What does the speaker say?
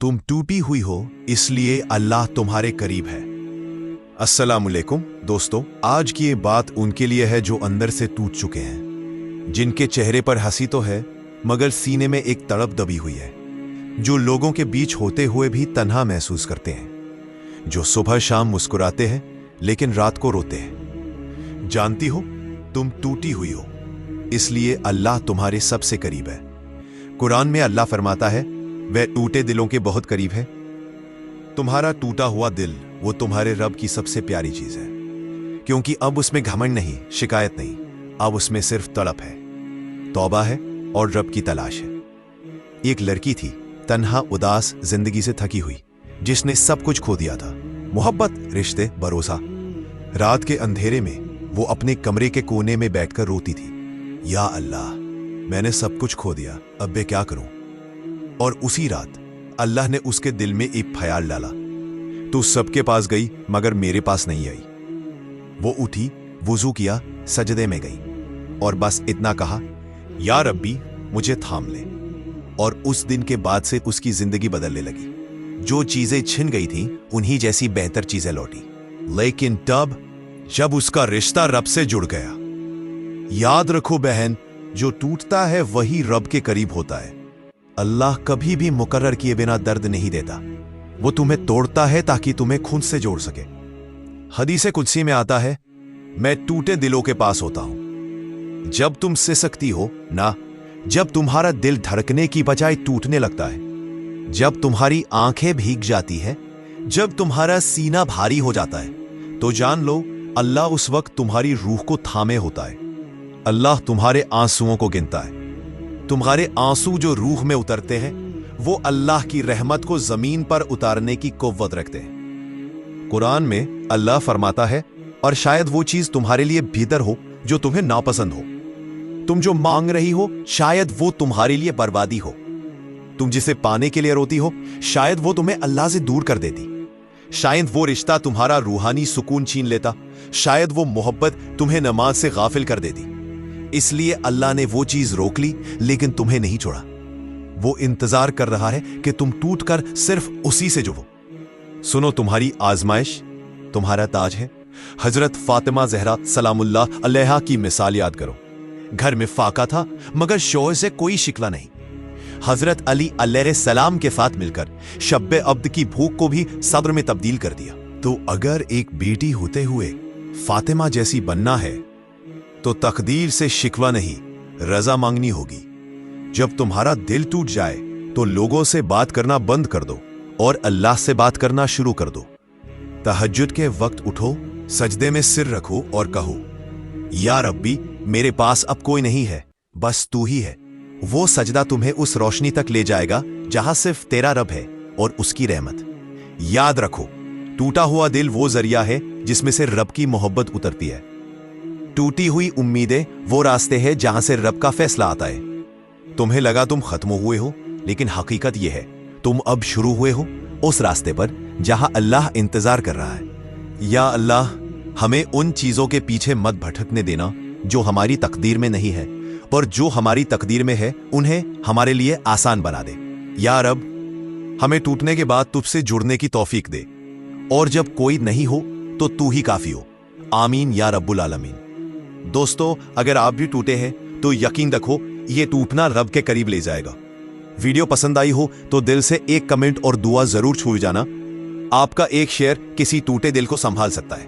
तुम टूटी हुई हो इसलिए अल्लाह तुम्हारे करीब है। अस्सलाम वालेकुम दोस्तों, आज की ये बात उनके लिए है जो अंदर से टूट चुके हैं, जिनके चेहरे पर हंसी तो है मगर सीने में एक तड़प दबी हुई है, जो लोगों के बीच होते हुए भी तन्हा महसूस करते हैं, जो सुबह शाम मुस्कुराते हैं लेकिन रात को रोते हैं। जानती हो, तुम टूटी हुई हो इसलिए अल्लाह तुम्हारे सबसे करीब है। कुरान में अल्लाह फरमाता है, वह टूटे दिलों के बहुत करीब है। तुम्हारा टूटा हुआ दिल वो तुम्हारे रब की सबसे प्यारी चीज है, क्योंकि अब उसमें घमंड नहीं, शिकायत नहीं, अब उसमें सिर्फ तड़प है, तौबा है और रब की तलाश है। एक लड़की थी, तन्हा, उदास, जिंदगी से थकी हुई, जिसने सब कुछ खो दिया था, मोहब्बत, रिश्ते, भरोसा। रात के अंधेरे में वो अपने कमरे के कोने में बैठकर रोती थी, या अल्लाह, मैंने सब कुछ खो दिया, अब मैं क्या करूं। और उसी रात अल्लाह ने उसके दिल में एक ख्याल डाला, तू सबके पास गई मगर मेरे पास नहीं आई। वो उठी, वुजू किया, सजदे में गई और बस इतना कहा, या रब्बी मुझे थाम ले। और उस दिन के बाद से उसकी जिंदगी बदलने लगी। जो चीजें छिन गई थीं उन्हीं जैसी बेहतर चीजें लौटी। लेकिन तब जब उसका रिश्ता रब से जुड़ गया। याद रखो बहन, जो टूटता है वही रब के करीब होता है। अल्लाह कभी भी मुकर्रर किए बिना दर्द नहीं देता, वो तुम्हें तोड़ता है ताकि तुम्हें खुद से जोड़ सके। हदीस कुदसी में आता है, मैं टूटे दिलों के पास होता हूं जब तुम सिसकती हो ना, जब तुम्हारा दिल धड़कने की बजाय टूटने लगता है, जब तुम्हारी आंखें भीग जाती है, जब तुम्हारा सीना भारी हो जाता है, तो जान लो अल्लाह उस वक्त तुम्हारी रूह को थामे होता है। अल्लाह तुम्हारे आंसुओं को गिनता है। तुम्हारे आंसू जो रूह में उतरते हैं वो अल्लाह की रहमत को जमीन पर उतारने की कुव्वत रखते हैं। कुरान में अल्लाह फरमाता है, और शायद वो चीज तुम्हारे लिए भीतर हो जो तुम्हें नापसंद हो। तुम जो मांग रही हो शायद वो तुम्हारे लिए बर्बादी हो। तुम जिसे पाने के लिए रोती हो शायद वो तुम्हें अल्लाह से दूर कर देती। शायद वो रिश्ता तुम्हारा रूहानी सुकून छीन लेता। शायद वो मोहब्बत तुम्हें नमाज से गाफिल कर देती। इसलिए अल्लाह ने वो चीज रोक ली लेकिन तुम्हें नहीं छोड़ा। वो इंतजार कर रहा है कि तुम टूटकर सिर्फ उसी से जुड़ो। सुनो, तुम्हारी आजमाइश तुम्हारा ताज है। हजरत फातिमा ज़हरा सलामुल्लाह अलैहा की मिसाल याद करो। घर में फाका था मगर शोहर से कोई शिकवा नहीं। हजरत अली अलैहिस्सलाम के साथ मिलकर शब्बे अब्द की भूख को भी सब्र में तब्दील कर दिया। तो अगर एक बेटी होते हुए फातिमा जैसी बनना है तो तकदीर से शिकवा नहीं, रजा मांगनी होगी। जब तुम्हारा दिल टूट जाए तो लोगों से बात करना बंद कर दो और अल्लाह से बात करना शुरू कर दो। तहज्जुद के वक्त उठो, सजदे में सिर रखो और कहो, या रब्बी मेरे पास अब कोई नहीं है, बस तू ही है। वो सजदा तुम्हें उस रोशनी तक ले जाएगा जहां सिर्फ तेरा रब है और उसकी रहमत। याद रखो, टूटा हुआ दिल वो जरिया है जिसमें से रब की मोहब्बत उतरती है। टूटी हुई उम्मीदें वो रास्ते हैं जहां से रब का फैसला आता है। तुम्हें लगा तुम खत्म हुए हो, लेकिन हकीकत यह है तुम अब शुरू हुए हो उस रास्ते पर जहां अल्लाह इंतजार कर रहा है। या अल्लाह, हमें उन चीजों के पीछे मत भटकने देना जो हमारी तकदीर में नहीं है, और जो हमारी तकदीर में है उन्हें हमारे लिए आसान बना दे। या रब, हमें टूटने के बाद तुझसे जुड़ने की तौफीक दे, और जब कोई नहीं हो तो तू ही काफी हो। आमीन या रब्बुल आलमीन। दोस्तों, अगर आप भी टूटे हैं तो यकीन रखो ये टूटना रब के करीब ले जाएगा। वीडियो पसंद आई हो तो दिल से एक कमेंट और दुआ जरूर छू जाना। आपका एक शेयर किसी टूटे दिल को संभाल सकता है।